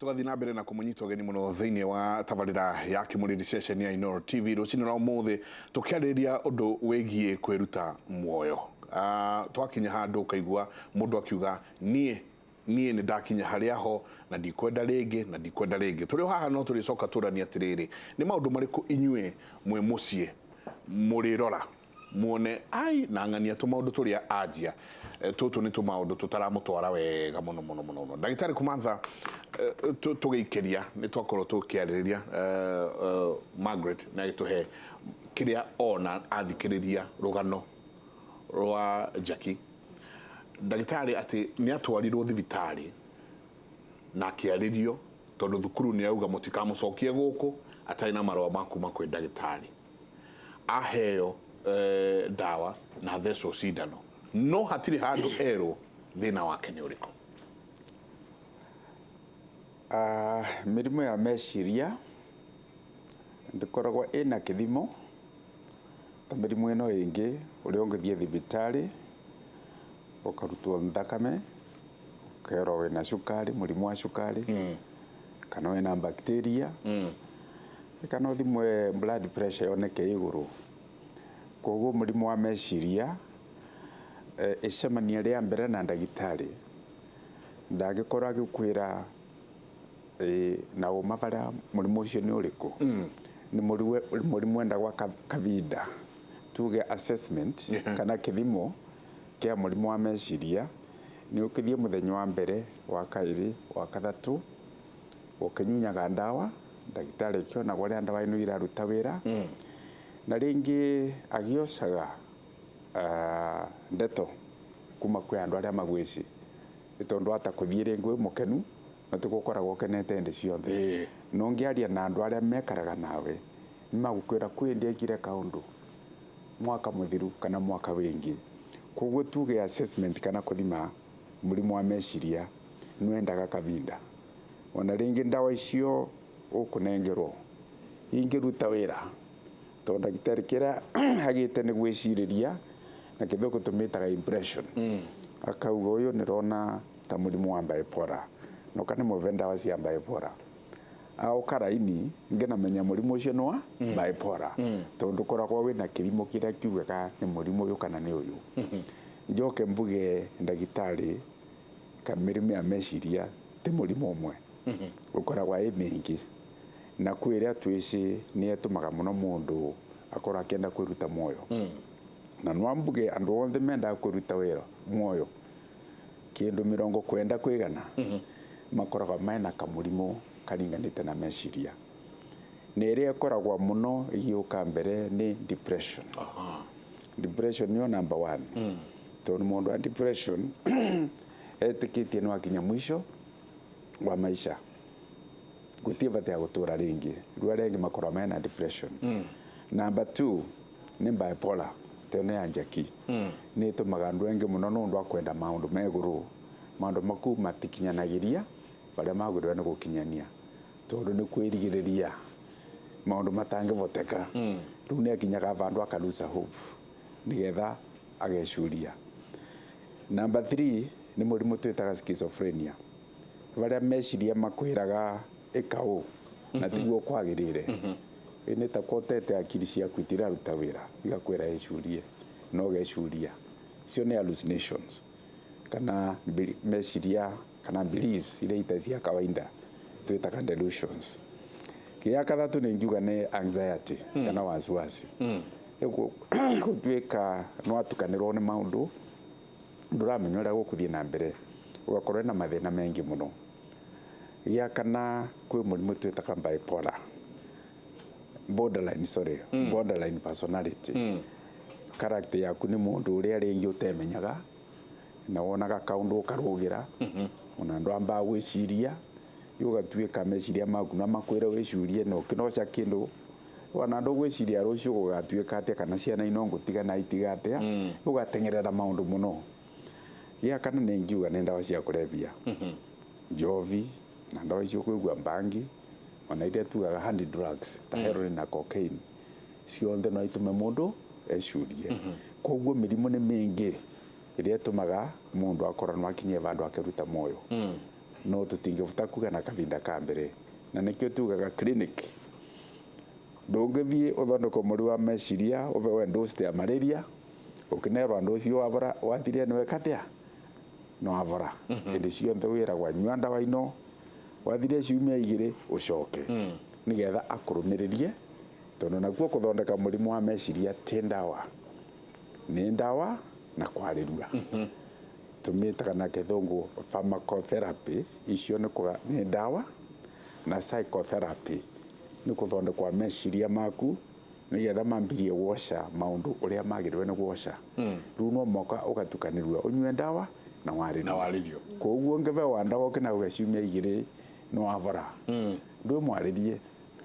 tugathi na mbere na kumunyita ugeni muno thiini wa tabarira ya Kimuriri session ya Inooro TV rucini na umuthi tukiariria undu wigie kwiruta muoyo. Twakinya handu kaigua mundu akiuga nie ni ndakinya haria ho na ndikwenda ringi turi haha no turi coka turania atiriri ni maundu mariku inyue mwe mucie murirora muone ai na ngania tu maundu turia ajia tutu ni tu maundu tutaramutwara wega muno ndagitari Kumanza tugeikeria ni twakorwo tukiariria Margaret na gituhe kiria ona athikiriria rugano rwa Jackie ndagitari ati ni atwarirwo thibitari na kiaririo tondu thukuru ni auga mutikamucokie guku atari na marwa maku makwe ndagitari aheo dawa na theso sidano no hatiri handu ero thina wake ni uriko. Mirimu ya meciria ndikoragwo ina kithimo ta mirimu ino ingi uri ungithie thibitari ukarutwo thakame ukero wina cukari murimu wa cukari kana wina bacteria kana uthimwe blood pressure yoneke iguru koguo murimu wa meciria icemania ria mbere na ndagitari ndagikora agikwira na uma baria murimu ucio ni uriku ni murimu enda gwa kavinda tuge assessment kana kithimo kia murimu wa meciria ni ukithie muthenya wa mbere wa kairi wa kathatu ukinyunyaga ndawa ndagitari kiona gwa ndawa ino iraruta wira na ringi agiocaga ndeto kuma kwi andu aria magwici itondu ata kuthie ringi mukenu na tugukoragwo kenete ndi cionthe no ngiaria na andu aria mekaraga nawe ni magukwira kwindi ekire kaundu mwaka muthiru kana mwaka wingi koguo tuge assessment kana kuthima murimu wa meciria nwendaga kavinda ona ringi ndawa icio ukunengerwo ingiruta wira tondu ndagitari kira agite ni gwiciriria na kithuku tumitaga impression akauga uyu nirona ta murimu wa bipolar no kana muve ndawa cia bipolar au karaini ngena menya murimu ucio no bipolar tondu koragwo wina kirimo kiria kiugaga ni murimu uyu kana ni uyu njoke mbuge ndagitari kamirimu ya meciria ti murimu umwe ukoragwa mingi na kwira twici ni etumaga muno mundu akora akenda kwiruta muoyo na no mbuge andu onthe menda kwiruta wira muoyo kindu 90 kwigana makoragwa maina kamurimu karinganite na meciria ni iria ikoragwa muno igiuka mbere ni depression. Depression ni number 1 tondu mundu wa depression etikitie no akinya mwisho wa maisha gutie bata gutura ringi rwa ringi makora mena depression. Number 2 ni bipolar tene ya Jackie ni tumaga andu engi muno nundu akwenda maundu meguru maundu maku matikinyanagiria baria magurwa ni gukinyania tondu ni kwirigiriria maundu matangivoteka riu ni akinyaga vandu akalusa hope nigetha agecuria. Number 3 ni murimu twitaga schizophrenia baria meciria makwiraga ikau na tiguo kwagirire ni ta kotete akiri ciaku itiraruta wira igakwira ecurie no gecuria cio ni hallucinations kana meciria kana beliefs iria itacia kawaida twitaga delusions. Kia kathatu ni ngiuga ni anxiety kana wasiwasi gutwika no atukanirwo ni maundu nduramenya uria gukuthie na mbere ugakorwo na mathina mengi muno. Gia kana kwi murimu twitaga bipolar borderline personality character yaku ni mundu uria ringi utemenyaga na wonaga kaundu ukarugira ona ndu amba gwiciria yugatwika meciria maku na makwira wicurie no kinoca kindu wana ndu gwiciria rucio gugatwika atia kana ciana ino ngutigana itigate ugatengerera maundu muno. Gia kana ni ngiuga ni ndawa cia kulevya njovi na ndawa icio kuigua bangi ona iria tugaga hand drugs ta heroin na cocaine cionthe no itume mundu ecurie. Koguo mirimu ni mingi iria tumaga mundu akora no akinye vandu akiruta muoyo no tutingivuta kuga na kavinda ka mbere na nikio tugaga clinic ndungithie uthondeko muri wa meciria uvewe ndosti ya malaria ukinerwa ndosi wavora wathiria niwe katia no avora indi cionthe wiragwa nyua ndawa ino wathiria ciumia igiri ucoke nigetha akurumiririe tondu nakuo kuthondeka murimu wa meciria ti ndawa ni ndawa na kwarirua tumitaga na kithungu pharmacotherapy icio ni ndawa na psychotherapy ni kuthondekwa meciria maku nigetha mambirie gwoca maundu uria magirwe ni gwoca riu no moka ugatukanirua unyue ndawa na waririo koguo ngeve wa ndawa ukina ugeciumia igiri no avora ndu mwaririe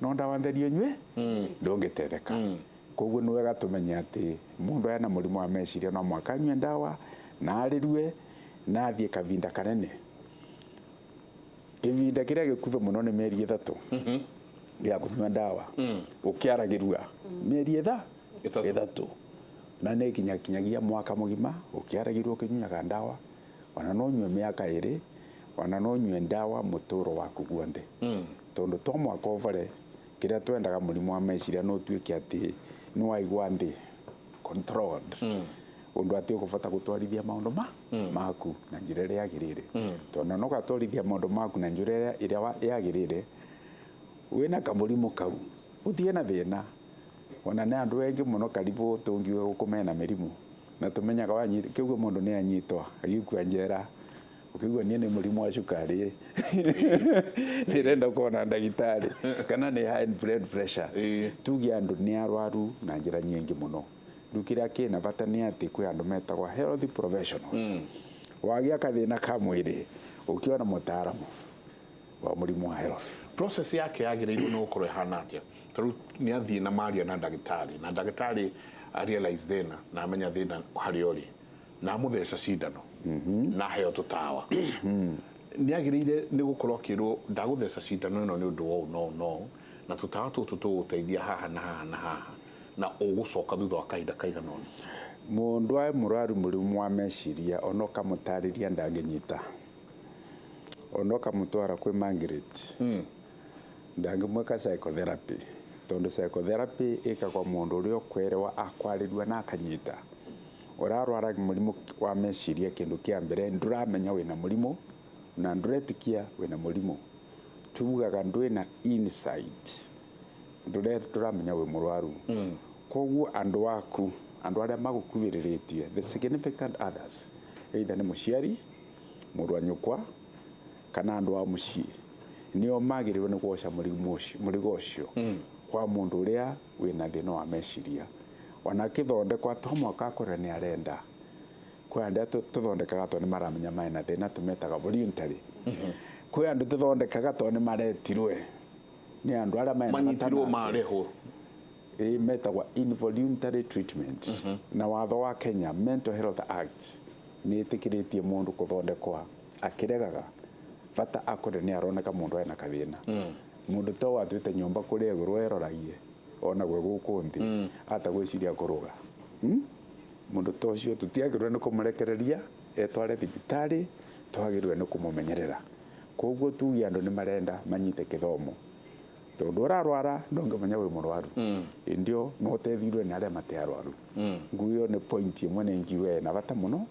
no ndawa therio nyue ndungitetheka koguo ni wega tumenya ati mundu ena murimu wa meciria no mwaka anyue ndawa na arirue na athie kavinda kanene kivinda kiria gikuve muno ni mieri 3 ya kunyua ndawa ukiaragirua mieri 3 na ne kinyagia mwaka mugima ukiaragirua ukinyuaga ndawa wana no nyue miaka 2 wana no nyue ndawa muturo waku guonde tondu to mwaka ovare kiria twendaga murimu wa meciria no tuike ati no aigua ndi controlled undu ati ukubata gutwarithia maundu maku na njira iria yagirire tondu no gatwarithia maundu maku na njira iria yagirire wina kamurimu kau uthie na thina ona na andu engi muno karibu tungiwe gukumena mirimu na tumenyaga wanyita kiguo mundu ni anyitwa agikua njera ukigua nie ni murimu wa cukari nirenda kuona ndagitari kana ni high blood pressure tugi andu ni arwaru na njira nyingi muno rukiria kina bata ni ati kwi andu metagwa health professionals wagia kathina ka mwiri ukiona mutaaramu wa murimu wa health process yake yagirirwo no gukorwo hana atia taru ni athie na maria na ndagitari realize thina na amenya thina hari ori na mutheca cindano na heo tutawa ni agirire ni gukorwo kirwo ndagutheca cindano no ni undu wo no na tutawa tutu tuguteithia haha na haha na ugucoka thutha wa kahinda kaigana ona mundu ai muraru murimu wa meciria onoka mutariria ndanginyita onoka mutwara kwi Margaret ndangimweka psychotherapy tondu psychotherapy ikagwa mundu uria kwerewa akwarirua na akanyita urarwara murimu wa meciria kindu kia mbere nduramenya wina murimu na nduretikia wina murimu tugaga ndwina insight nduramenya wi murwaru koguo andu aku andu aria magukuviriritie the significant others either ni muciari mundu wa nyukwa kana andu wa mucii nio magiriwe ni gwoca murigo ucio kwa mundu uria wina thina wa meciria wana kithondekwa to mwaka kore ni arenda kwa nda tuthondekaga to ni maramenya maina thina tumetaga voluntary kwa andu tuthondekaga to ni maretirwe ni andu aria manyitirwo mareho metagwa involuntary treatment na watho wa Kenya Mental Health Act ni itikiritie mundu kuthondekwa akiregaga bata akore ni aroneka mundu ena kathina mundu to watwite nyomba kuria iguru eroragie ona gwe guku nthi ata gwiciria kuruga mundu to cio tutiagirwe ni kumurekereria etware thibitari twagirwe ni kumumenyerera koguo tugi andu ni marenda manyite kithomo tondu urarwara ndongemenya wi murwaru indio no utethirwe ni aria matiarwaru nguyo ni point imwe ni ngiwe na bata muno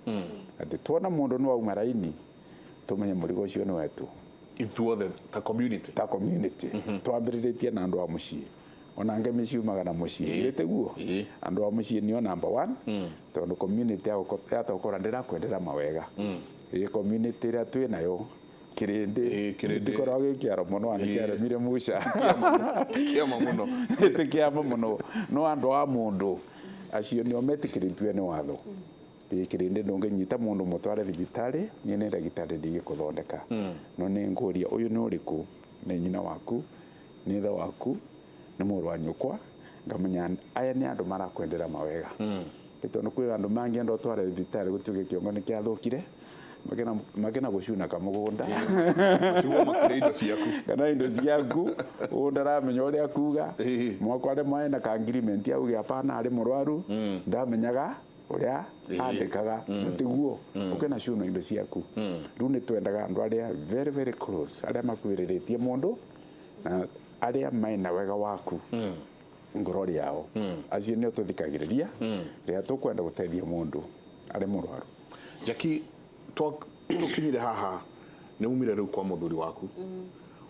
ati tuona mundu no auma raini tumenye murigo ucio ni wetu into the community twambiritie na andu a mucii ona ngemi ciumaga na mucii iteguo andu a mucii nio number 1 tondu community yatokora ndira kwendera mawega community ria twi nayo kirindi korwo gikiaro muno ani kiaremire muca kiama muno no andu a mundu acio nio metikiritwe ni watho kirindi ndunginyita mundu mutware thibitari ni ndagitari ndigikuthondeka no ni nguria uyu ni uriku ni nyina waku ni tha waku ni muru wa nyukwa ngamenya aya ni andu marakwendera mawega tondu kwi andu mangi ndo tware thibitari gutuge kiongo ni kiathukire magena gucuna kamugunda kana indo ciaku undaramenya uria kuga mwako ari maena ka agreement auge apana ari murwaru ndamenyaga uria andikaga tiguo ukena cuno indo ciaku riu ni twendaga andu aria very close aria makwiriritie mundu na aria maina wega waku ngoro riao acio nio tuthikagiriria ria tukwenda gutethia mundu ari murwaru. Jackie, tukinyire haha ni umire riu kwa muthuri waku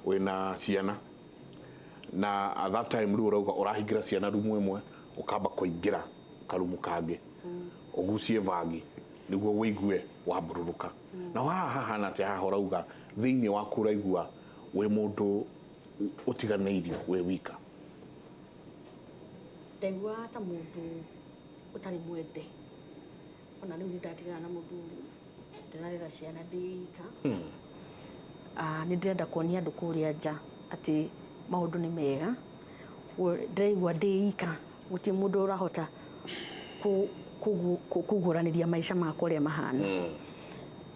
wina ciana na at that time riu urauga urahingira ciana rumu imwe ukamba kuingira karumu kangi ugucie vagi niguo wigue wabururuka na haha na te haha urauga thiini waku uraigua we mundu utiganeirio we wika. Ndaigua ta mundu utari mwende ona riu ndatigana na muthuri ndirarera ciana ndika ni ndirenda kuonia andu kuria nja ati maundu ni mega ndiraigua ndika guti mundu urahota kuguraniria maisha makwa uria mahana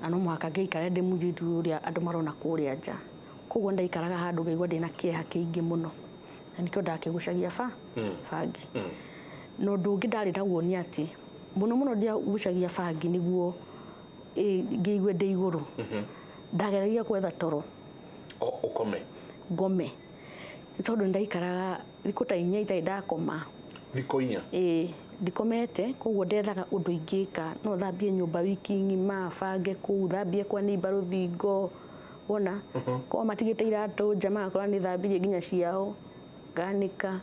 na no mwaka ngeikara ndi mujitu uria andu marona kuria nja koguo ndaikaraga handu ngaigua ndina kieha kiingi muno na nikio ndakigucagia bangi no ndungi ndari naguo ni ati muno ndia gucagia bangi niguo ngeigua ndi iguru ndageragia kwetha toro ukome ngome tondu ndaikaraga thiku ta 4 itai ndakoma thiko 4 ndikomete koguo ndethaga undu ingika no thambie nyumba wiki ngima bange kuu thambie kwa nimba ruthingo wona ko matigite iratu jamaa kwa ni thambirie nginya ciao ganika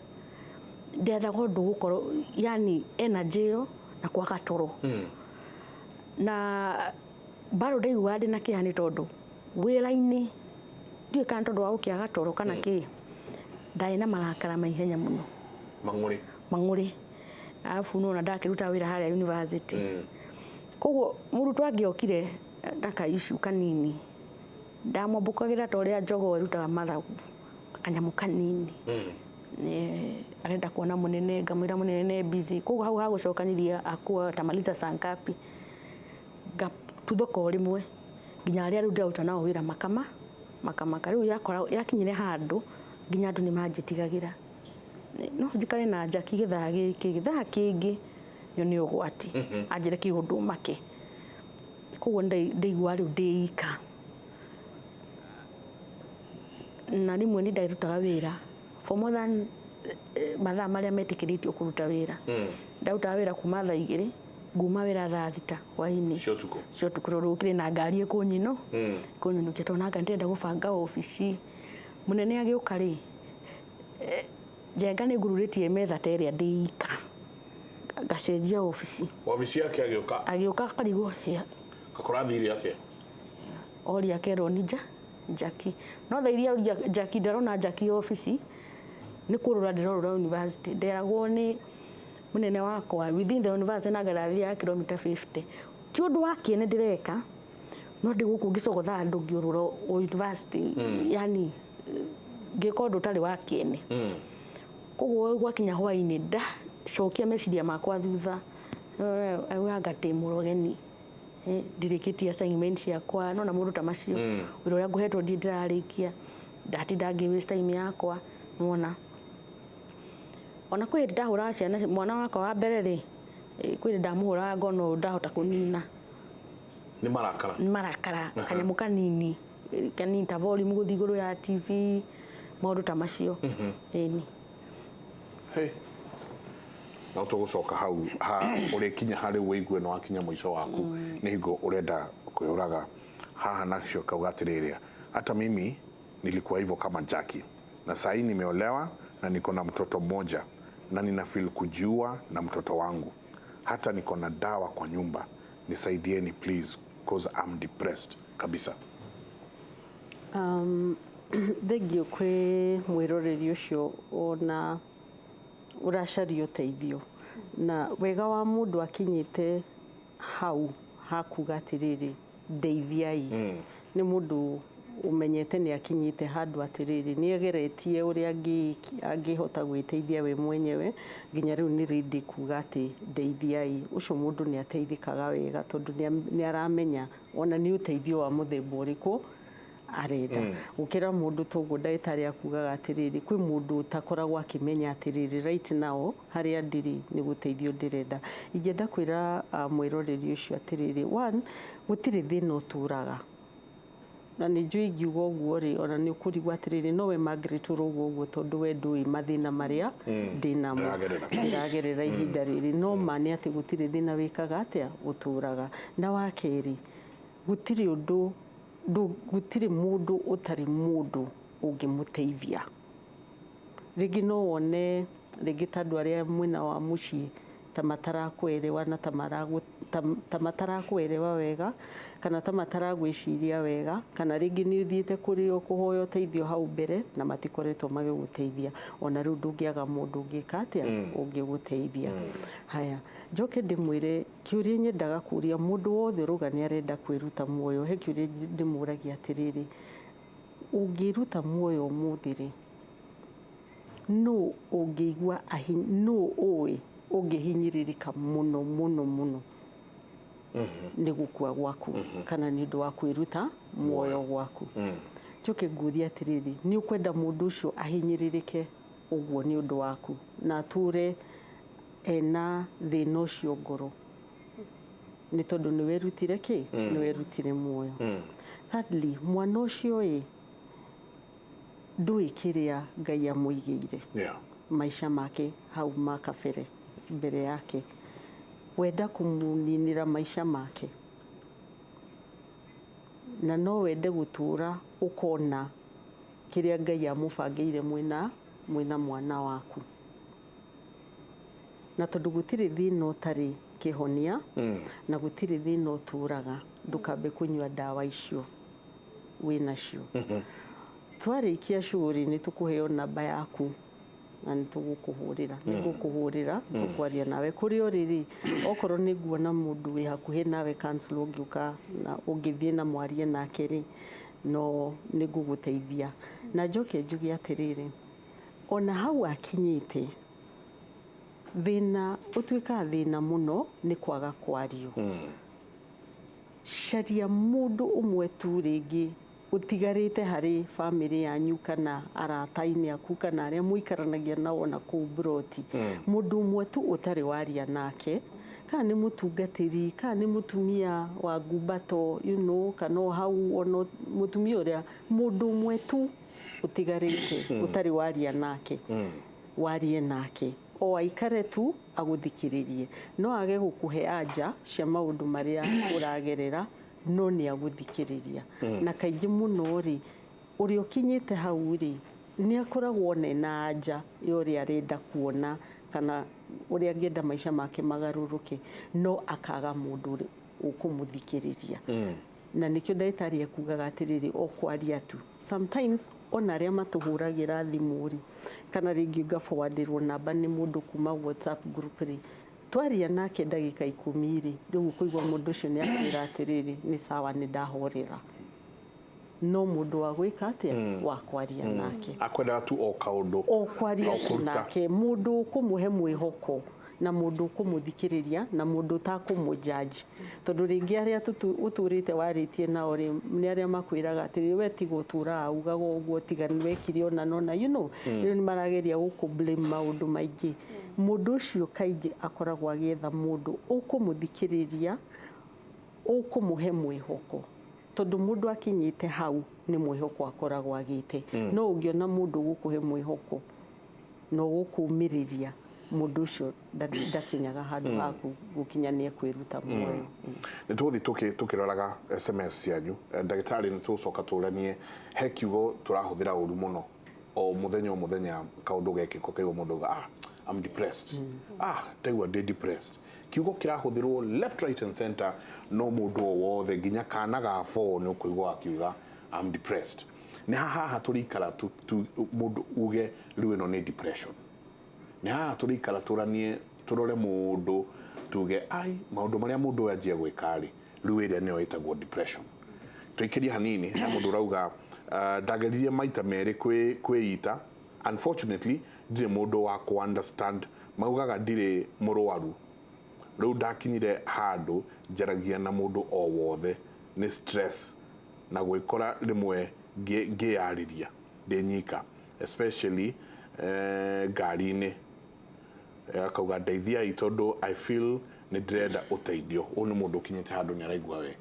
ndethaga undu gukoro yani energy yo na kwaga toro na baro ndaigua ndi na kihani tondu wira-ini ndiwe kana tondu wa ukiaga toro kana ki ndai na marakara maihenya muno mang'uri afu no ndakiruta wira haria university koguo murutu angiokire ndaka issue kanini ndamombukagira ta uria njogo irutaga mathagu kanyamu kanini arenda kuona munene ngamwira munene busy koguo hau hagucokaniria akua tamaliza saa ngapi tuthoko rimwe nginya aria riu ndauta nao wira makama riu yakinyire handu nginya andu ni manjitigagira no njikare na Jackie githaa kingi yo ni ugwati anjire kiundu make koguo ndaigua riu ndika na rimwe ni ndairutaga wira for more than mathaa maria metikiritio kuruta wira ndauta wira kuma thaa 2 nguma wira thaa 6 hwaini cio tukururukire na ngari ikunyino kunyino ketona ndenda gubanga ofisi munene agiuka ri jenga ni ngururitie metha teria ndika ngacenjia ofisi yake agiuka karigo kakora thiri atia oria kero nija Jackie no thairia Jackie ndarona Jackie ofisi ni kurura ndirorora university nderagwo ni munene wakwa within the university na garathi ya kilomita 50 ti undu wa kiene ndireka no ndi guku ngicogotha andu ngiurura university yani ngikondo tari wa kiene koguo gwakinya hwaini nda cokia meciria makwa thutha ayo ngate murogeni ndirikitie assignment ciakwa no na mundu ta macio wira uria nguhetwo ndirarikia ndatinda ngi waste time yakwa nuona ona kwi ndahura ciana mwana wakwa wa mbere ri kwi ndamuhura ngono ndahota kunina ni marakara kanyamu kanini ta volume guthi iguru ya TV maundu ta macio ni hey no tugucoka hau uri kinya hari wigue no akinya mwisho waku ni hingo urenda kuyuraga haha nacio kaugatiria hata mimi nilikuwa hivyo kama Jackie na sasa nimeolewa na niko na mtoto mmoja na nina feel kujua na mtoto wangu hata niko na dawa kwa nyumba nisaidieni please because I'm depressed kabisa. Thengio kwi mwiroreri ucio ona uracaria uteithio na wega wa mundu akinyite hau hakuga atiriri ndeithiai ni mundu umenyete ni akinyite handu atiriri ni egeretie uria angihota gwiteithia we mwenyewe nginya riu ni ready kuga ati ndeithiai ucio mundu ni ateithikaga wega tondu ni aramenya ona ni uteithio wa muthemba uriku arenda gukira mundu toguo ndagitari akugaga atiriri kwi mundu utakoragwo akimenya atiriri right now haria ndiri ni guteithio ndirenda ingenda kwira mwiroreri ucio atiriri one gutiri thina uturaga na ni njui ngiuga uguo ri ona ni ukurigwa atiriri nowe Margaret urugo uguo tondu we ndui mathina maria ndina mo iragerera ihinda riri no mani ati gutiri thina wikaga atia uturaga na wakeri gutiri undu gutiri mundu utari mundu ungimuteithia rigi no wone rigi tandu aria mwina wa muci tamatarakwelewa na tamatarakwelewa wega kana tamataragwiciria wega kana rigi ni uthiite kuri o kuhoya uteithio hau mbere na matikoretwo magiguteithia ona riu ndungiaga mundu ungikatia ungiguteithia haya njoke ndimwire kiuria nyendaga kuria mundu wothe rugani arenda kwiruta muoyo he kiuria ndimuragia atiriri ungiruta muoyo muthiri no ungigwa no oi ungihinyiririka muno muno muno ni gukua gwaku kana ni ndu wa kwiruta muoyo gwaku njoke nguria atiriri ni ukwenda mundu ucio ahinyiririke uguo ni undu waku na ature ena thina ucio ngoro ni tondu ni werutire ki ni werutire muoyo thirdly mwana ucio ndui kiria Ngai amuigiire maisha make hau makabere mbere yake wenda kumuninira maisha make na no wende gutura ukona kiria Ngai amubangiire mwina mwana waku na tondu gutiri thina utari kihonia na gutiri thina uturaga ndukambe kunywa dawa icio winacio twarikia shuguri ni tukuheo namba yaku na nitugukuhurira nigukuhurira tukwaria nawe kuri oriri okorwo ni nguona mundu wi hakuhi nawe cancel ungiuka na ungithie na mwarie nake ri no niguguteithia na njoke njugi atiriri ona hau akinyite thina utwika thina muno ni kwaga kwario sharia mundu umwe tu ringi utigarite hari family yanyu kana arataini aku kana aria muikaranagia nao na ku broti mundu umwe tu utari waria nake kana ni mutungatiri kana ni mutumia wa gumbato kana hau ono mutumia uria mundu umwe tu utigarite utari waria nake warie nake o aikare tu aguthikiririe no age gukuhe anja cia maundu maria uragerera no ni aguthikiriria na kaingi muno ri uri ukinyite hau ri ni akoragwo na anja yori arenda kuona kana uri angenda maisha make magaruruke no akaga mundu ukumuthikiriria na nikyo ndagitari akugaga atiriri okwaria tu sometimes ona aria matuhuragira thimuri kana ringi ngaforwardirwo namba ni mundu kuma WhatsApp group ri twaria nake ndagika 10 ri riu kuigwa mundu ucio ni akwira atiriri ni sawa ni ndahorera no mundu wa gwika atia wa kwaria nake akwenda tu o kaundu o kwaria nake mundu kumuhe mwihoko na mundu kumuthikiriria na mundu ta kumujaji tondu ringi aria uturite waritie na ori ni aria makwiraga atiri we tigutura augaga uguo tigani wekire ona nona ni marageria guku blame maundu maingi mundu ucio kaingi akoragwo agietha mundu ukumuthikiriria ukumuhe mwihoko tondu mundu akinyite hau ni mwihoko akoragwo agite no ungiona mundu gukuhe mwihoko no gukumiriria mundu ucio ndakinyaga handu haku gukinyania kwiruta muoyo ni tuthi tukiroraga SMS cianyu ndagitari ni tucoka turanie he kiugo turahuthira uru muno o muthenya kaundu gekiko kaigo mundu I'm depressed ndegwa depressed kiugo kirahuthirwo left right and center no mundu wothe nginya kana ga phone ukuigwa akiuga I'm depressed ni haha turikara mundu uge riu no ni depression ni haha turikara turanie turore mundu tuge maundu maria mundu ajia gwikari riu ire nio itagwo depression tuikiria hanini na mundu rauga ndageririe maita meri kwiita unfortunately ndire mundu wa ku understand maugaga ndire murwaru riu ndakinyire handu njaragia na mundu o wothe ni stress na gwikora rimwe ngiyariria ndi nyika especially ngari-ini akauga ndeithia itondu I feel ni ndirenda uteithio uni mundu kinyite handu ni araigua we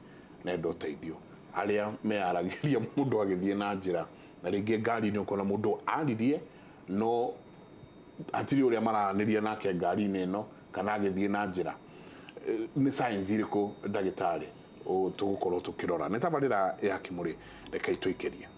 nenda uteithio aria mearagiria mundu agithie na njira na ringi ngari-ini ukona mundu aririe no atiri uria maraniria nake ngari-ini ino kana agithie na njira ni signs iriku ndagitari tugukorwo tukirora ni tabarira ya Kimuri reka itwikirie